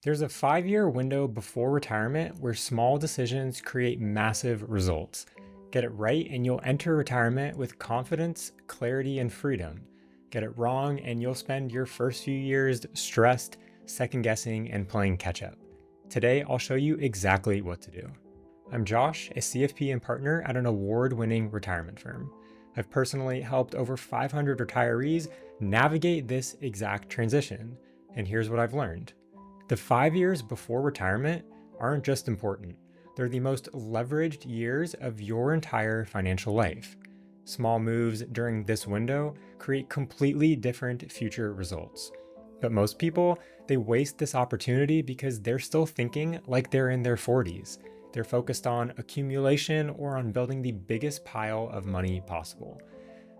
There's a 5-year window before retirement where small decisions create massive results. Get it right, and you'll enter retirement with confidence, clarity, and freedom. Get it wrong, and you'll spend your first few years stressed, second guessing, and playing catch up. Today, I'll show you exactly what to do. I'm Josh, a CFP and partner at an award winning retirement firm. I've personally helped over 500 retirees navigate this exact transition, and here's what I've learned. The 5 years before retirement aren't just important, they're the most leveraged years of your entire financial life. Small moves during this window create completely different future results. But most people, they waste this opportunity because they're still thinking like they're in their 40s. They're focused on accumulation or on building the biggest pile of money possible.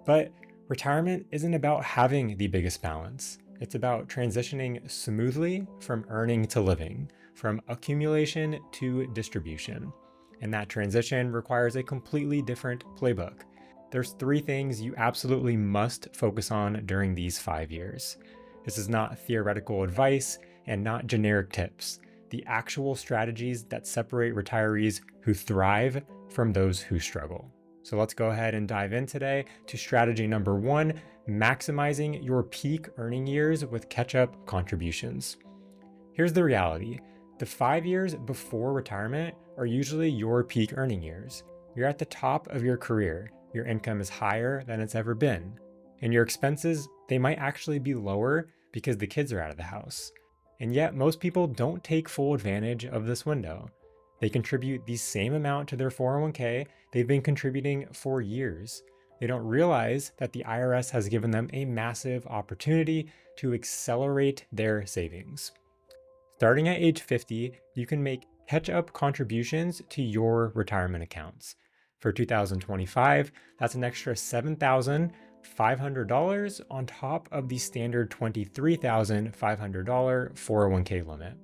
But retirement isn't about having the biggest balance. It's about transitioning smoothly from earning to living, from accumulation to distribution. And that transition requires a completely different playbook. There's 3 things you absolutely must focus on during these 5 years. This is not theoretical advice and not generic tips. The actual strategies that separate retirees who thrive from those who struggle. So let's go ahead and dive in today to strategy number 1, maximizing your peak earning years with catch-up contributions. Here's the reality. The 5 years before retirement are usually your peak earning years. You're at the top of your career. Your income is higher than it's ever been. And your expenses, they might actually be lower because the kids are out of the house. And yet most people don't take full advantage of this window. They contribute the same amount to their 401k they've been contributing for years. They don't realize that the IRS has given them a massive opportunity to accelerate their savings. Starting at age 50, you can make catch-up contributions to your retirement accounts. For 2025, that's an extra $7,500 on top of the standard $23,500 401k limit.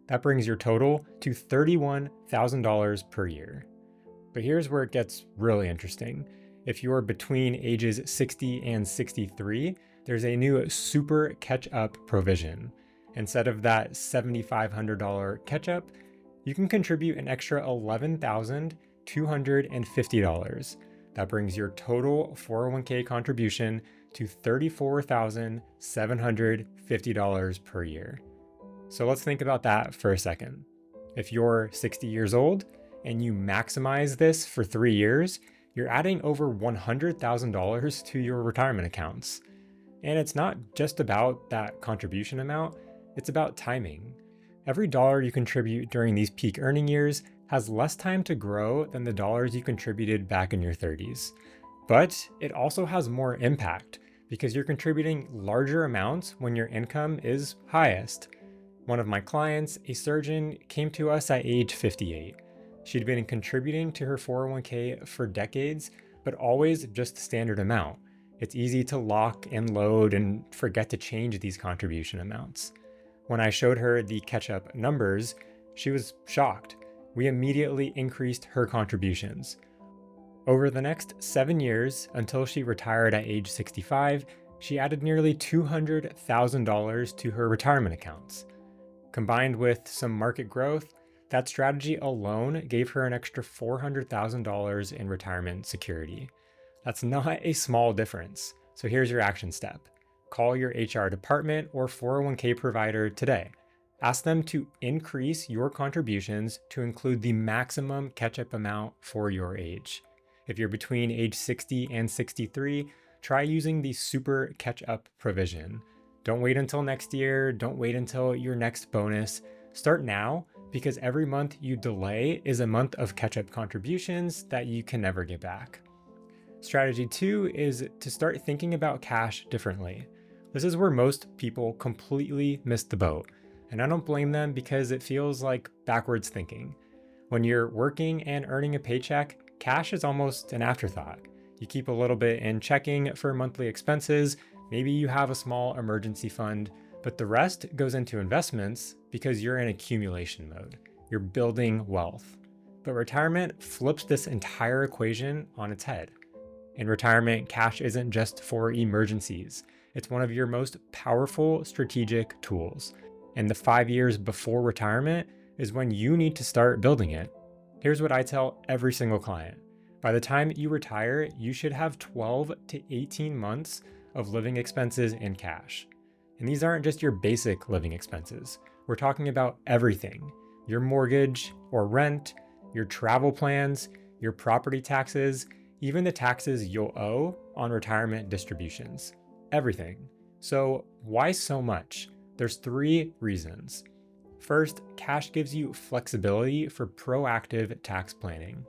That brings your total to $31,000 per year. But here's where it gets really interesting. If you're between ages 60 and 63, there's a new super catch-up provision. Instead of that $7,500 catch-up, you can contribute an extra $11,250. That brings your total 401k contribution to $34,750 per year. So let's think about that for a second. If you're 60 years old and you maximize this for 3 years, you're adding over $100,000 to your retirement accounts. And it's not just about that contribution amount, it's about timing. Every dollar you contribute during these peak earning years has less time to grow than the dollars you contributed back in your 30s. But it also has more impact because you're contributing larger amounts when your income is highest. One of my clients, a surgeon, came to us at age 58. She'd been contributing to her 401k for decades, but always just the standard amount. It's easy to lock and load and forget to change these contribution amounts. When I showed her the catch-up numbers, she was shocked. We immediately increased her contributions. Over the next 7 years, until she retired at age 65, she added nearly $200,000 to her retirement accounts. Combined with some market growth, that strategy alone gave her an extra $400,000 in retirement security. That's not a small difference. So here's your action step. Call your HR department or 401k provider today. Ask them to increase your contributions to include the maximum catch-up amount for your age. If you're between age 60 and 63, try using the super catch-up provision. Don't wait until next year. Don't wait until your next bonus. Start now because every month you delay is a month of catch-up contributions that you can never get back. Strategy 2 is to start thinking about cash differently. This is where most people completely miss the boat, and I don't blame them because it feels like backwards thinking. When you're working and earning a paycheck, cash is almost an afterthought. You keep a little bit in checking for monthly expenses. Maybe you have a small emergency fund, but the rest goes into investments because you're in accumulation mode. You're building wealth. But retirement flips this entire equation on its head. In retirement, cash isn't just for emergencies. It's one of your most powerful strategic tools. And the 5 years before retirement is when you need to start building it. Here's what I tell every single client. By the time you retire, you should have 12 to 18 months of living expenses in cash. And these aren't just your basic living expenses. We're talking about everything: your mortgage or rent, your travel plans, your property taxes, even the taxes you'll owe on retirement distributions. Everything. So, why so much? There's 3 reasons. First, cash gives you flexibility for proactive tax planning.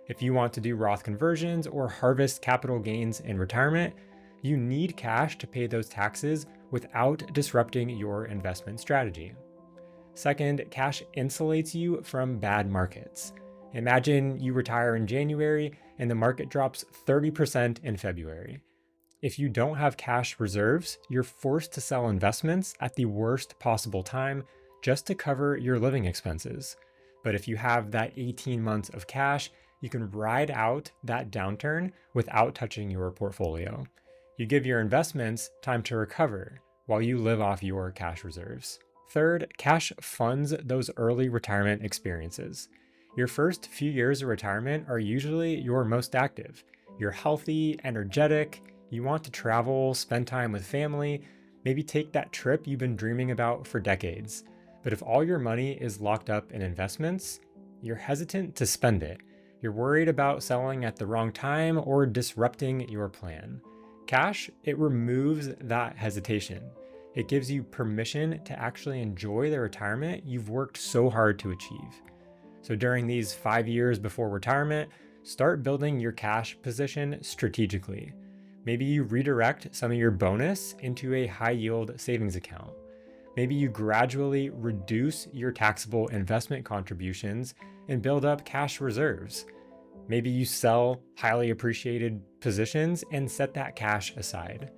If you want to do Roth conversions or harvest capital gains in retirement, you need cash to pay those taxes without disrupting your investment strategy. Second, cash insulates you from bad markets. Imagine you retire in January and the market drops 30% in February. If you don't have cash reserves, you're forced to sell investments at the worst possible time just to cover your living expenses. But if you have that 18 months of cash, you can ride out that downturn without touching your portfolio. You give your investments time to recover while you live off your cash reserves. Third, cash funds those early retirement experiences. Your first few years of retirement are usually your most active. You're healthy, energetic, you want to travel, spend time with family, maybe take that trip you've been dreaming about for decades. But if all your money is locked up in investments, you're hesitant to spend it. You're worried about selling at the wrong time or disrupting your plan. Cash, it removes that hesitation. It gives you permission to actually enjoy the retirement you've worked so hard to achieve. So during these 5 years before retirement, start building your cash position strategically. Maybe you redirect some of your bonus into a high-yield savings account. Maybe you gradually reduce your taxable investment contributions and build up cash reserves. Maybe you sell highly appreciated positions and set that cash aside.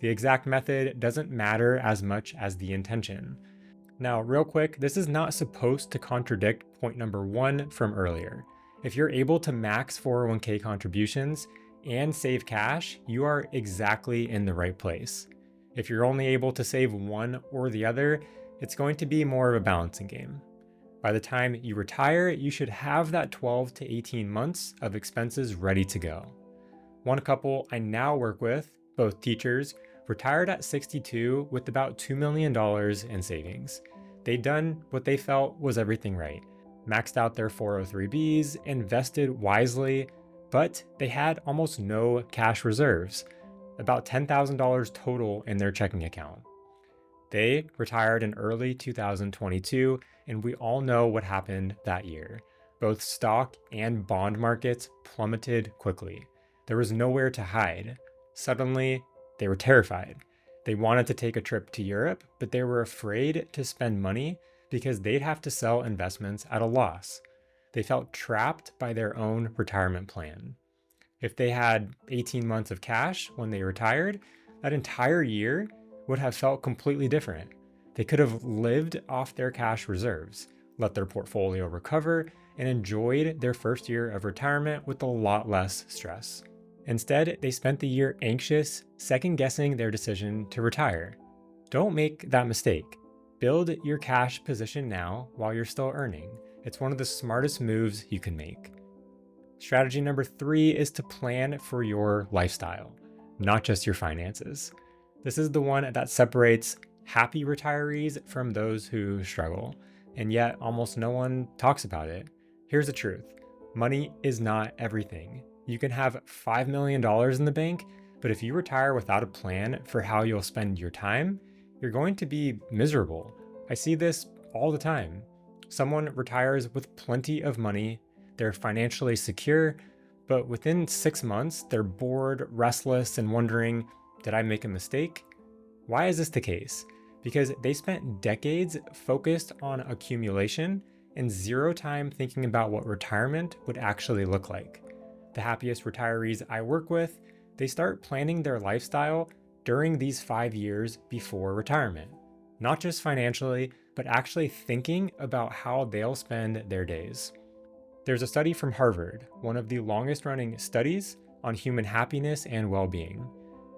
The exact method doesn't matter as much as the intention. Now, real quick, this is not supposed to contradict point number 1 from earlier. If you're able to max 401k contributions and save cash, you are exactly in the right place. If you're only able to save one or the other, it's going to be more of a balancing game. By the time you retire, you should have that 12 to 18 months of expenses ready to go. One couple I now work with, both teachers, retired at 62 with about $2 million in savings. They'd done what they felt was everything right, maxed out their 403bs, invested wisely, but they had almost no cash reserves, about $10,000 total in their checking account. They retired in early 2022, and we all know what happened that year. Both stock and bond markets plummeted quickly. There was nowhere to hide. Suddenly, they were terrified. They wanted to take a trip to Europe, but they were afraid to spend money because they'd have to sell investments at a loss. They felt trapped by their own retirement plan. If they had 18 months of cash when they retired, that entire year would have felt completely different. They could have lived off their cash reserves, let their portfolio recover, and enjoyed their first year of retirement with a lot less stress. Instead, they spent the year anxious, second-guessing their decision to retire. Don't make that mistake. Build your cash position now while you're still earning. It's one of the smartest moves you can make. Strategy number 3 is to plan for your lifestyle, not just your finances. This is the one that separates happy retirees from those who struggle, and yet almost no one talks about it. Here's the truth. Money is not everything. You can have $5 million in the bank, but if you retire without a plan for how you'll spend your time, you're going to be miserable. I see this all the time. Someone retires with plenty of money, they're financially secure, but within 6 months, they're bored, restless, and wondering, did I make a mistake? Why is this the case? Because they spent decades focused on accumulation and zero time thinking about what retirement would actually look like. The happiest retirees I work with, they start planning their lifestyle during these 5 years before retirement. Not just financially, but actually thinking about how they'll spend their days. There's a study from Harvard, one of the longest running studies on human happiness and well-being.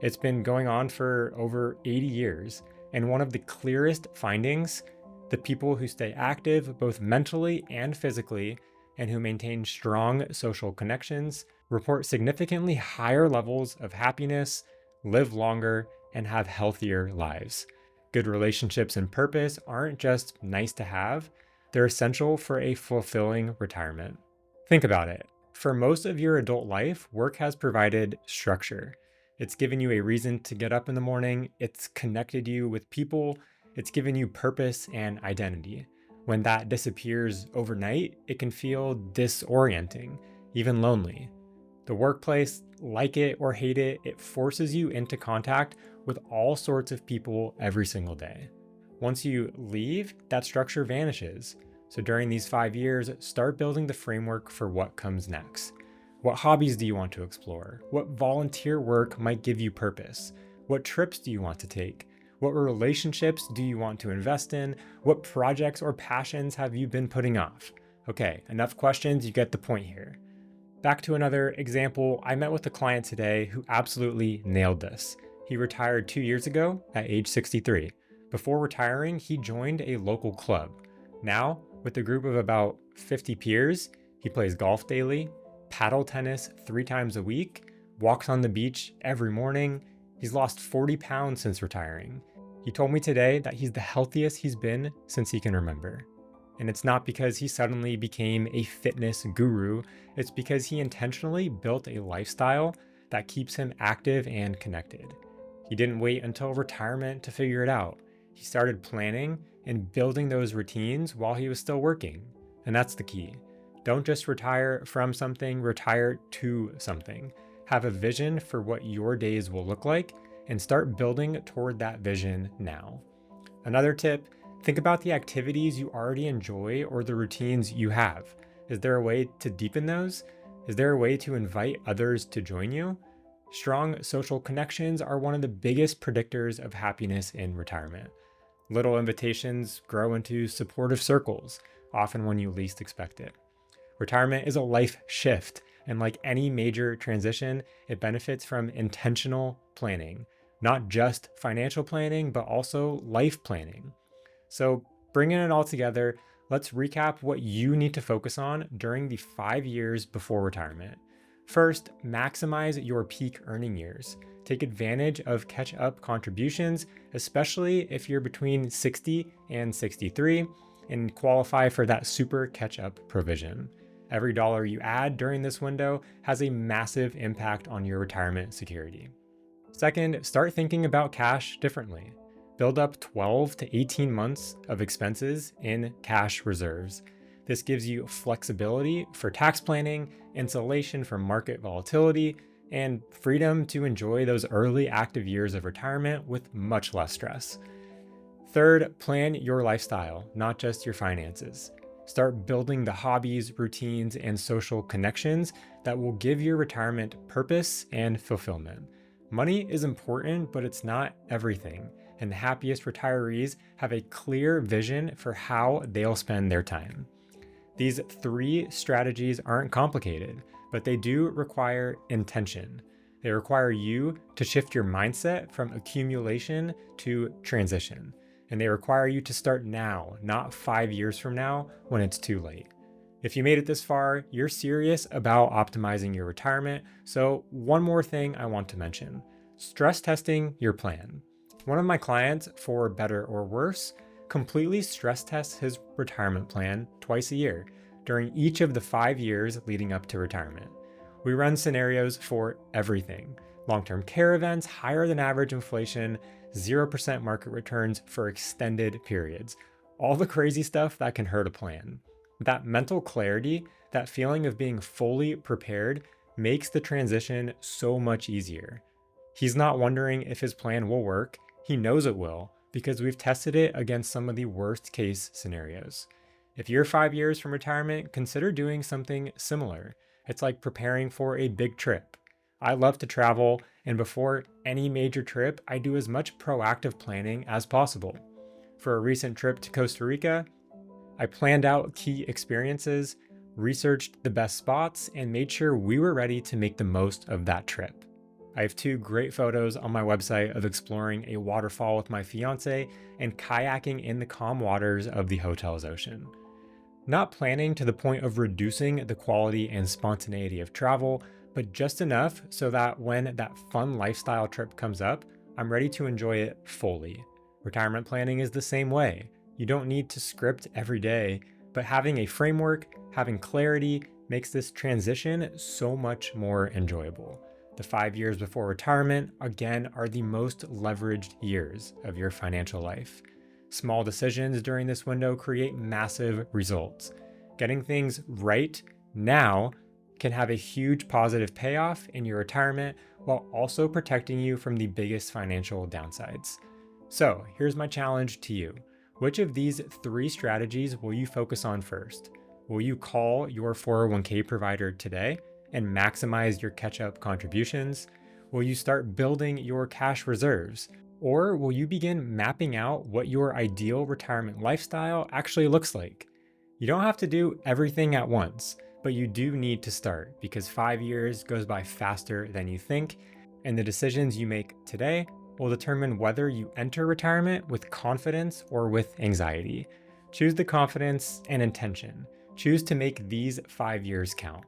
It's been going on for over 80 years, and one of the clearest findings The people who stay active both mentally and physically and who maintain strong social connections report significantly higher levels of happiness, live longer, and have healthier lives. Good relationships and purpose aren't just nice to have, they're essential for a fulfilling retirement. Think about it. For most of your adult life, work has provided structure. It's given you a reason to get up in the morning, it's connected you with people, it's given you purpose and identity. When that disappears overnight, it can feel disorienting, even lonely. The workplace, like it or hate it, it forces you into contact with all sorts of people every single day. Once you leave, that structure vanishes. So during these 5 years, start building the framework for what comes next. What hobbies do you want to explore? What volunteer work might give you purpose? What trips do you want to take? What relationships do you want to invest in? What projects or passions have you been putting off? Okay, enough questions, you get the point here. Back to another example, I met with a client today who absolutely nailed this. He retired 2 years ago at age 63. Before retiring, he joined a local club. Now, with a group of about 50 peers, he plays golf daily, paddle tennis 3 times a week, walks on the beach every morning. He's lost 40 pounds since retiring. He told me today that he's the healthiest he's been since he can remember. And it's not because he suddenly became a fitness guru, it's because he intentionally built a lifestyle that keeps him active and connected. He didn't wait until retirement to figure it out. He started planning and building those routines while he was still working. And that's the key. Don't just retire from something, retire to something. Have a vision for what your days will look like and start building toward that vision now. Another tip, think about the activities you already enjoy or the routines you have. Is there a way to deepen those? Is there a way to invite others to join you? Strong social connections are one of the biggest predictors of happiness in retirement. Little invitations grow into supportive circles, often when you least expect it. Retirement is a life shift, and like any major transition, it benefits from intentional planning, not just financial planning, but also life planning. So, bringing it all together, let's recap what you need to focus on during the 5 years before retirement. First, maximize your peak earning years. Take advantage of catch-up contributions, especially if you're between 60 and 63, and qualify for that super catch-up provision. Every dollar you add during this window has a massive impact on your retirement security. Second, start thinking about cash differently. Build up 12 to 18 months of expenses in cash reserves. This gives you flexibility for tax planning, insulation from market volatility, and freedom to enjoy those early active years of retirement with much less stress. Third, plan your lifestyle, not just your finances. Start building the hobbies, routines, and social connections that will give your retirement purpose and fulfillment. Money is important, but it's not everything, and the happiest retirees have a clear vision for how they'll spend their time. These 3 strategies aren't complicated, but they do require intention. They require you to shift your mindset from accumulation to transition. And they require you to start now, not 5 years from now when it's too late. If you made it this far, you're serious about optimizing your retirement. So one more thing I want to mention, stress testing your plan. One of my clients, for better or worse, completely stress tests his retirement plan twice a year during each of the 5 years leading up to retirement. We run scenarios for everything. Long-term care events, higher than average inflation, 0% market returns for extended periods. All the crazy stuff that can hurt a plan. That mental clarity, that feeling of being fully prepared, makes the transition so much easier. He's not wondering if his plan will work. He knows it will, because we've tested it against some of the worst case scenarios. If you're 5 years from retirement, consider doing something similar. It's like preparing for a big trip. I love to travel, and before any major trip, I do as much proactive planning as possible. For a recent trip to Costa Rica, I planned out key experiences, researched the best spots, and made sure we were ready to make the most of that trip. I have 2 great photos on my website of exploring a waterfall with my fiance and kayaking in the calm waters of the hotel's ocean. Not planning to the point of reducing the quality and spontaneity of travel, but just enough so that when that fun lifestyle trip comes up, I'm ready to enjoy it fully. Retirement planning is the same way. You don't need to script every day, but having a framework, having clarity, makes this transition so much more enjoyable. The 5 years before retirement, again, are the most leveraged years of your financial life. Small decisions during this window create massive results. Getting things right now can have a huge positive payoff in your retirement while also protecting you from the biggest financial downsides. So here's my challenge to you. Which of these 3 strategies will you focus on first? Will you call your 401k provider today and maximize your catch-up contributions? Will you start building your cash reserves? Or will you begin mapping out what your ideal retirement lifestyle actually looks like? You don't have to do everything at once, but you do need to start because 5 years goes by faster than you think, and the decisions you make today will determine whether you enter retirement with confidence or with anxiety. Choose the confidence and intention. Choose to make these 5 years count.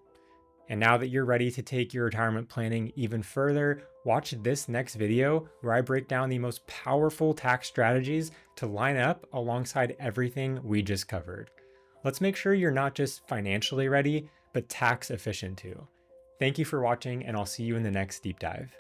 And now that you're ready to take your retirement planning even further, watch this next video where I break down the most powerful tax strategies to line up alongside everything we just covered. Let's make sure you're not just financially ready, but tax efficient too. Thank you for watching, and I'll see you in the next deep dive.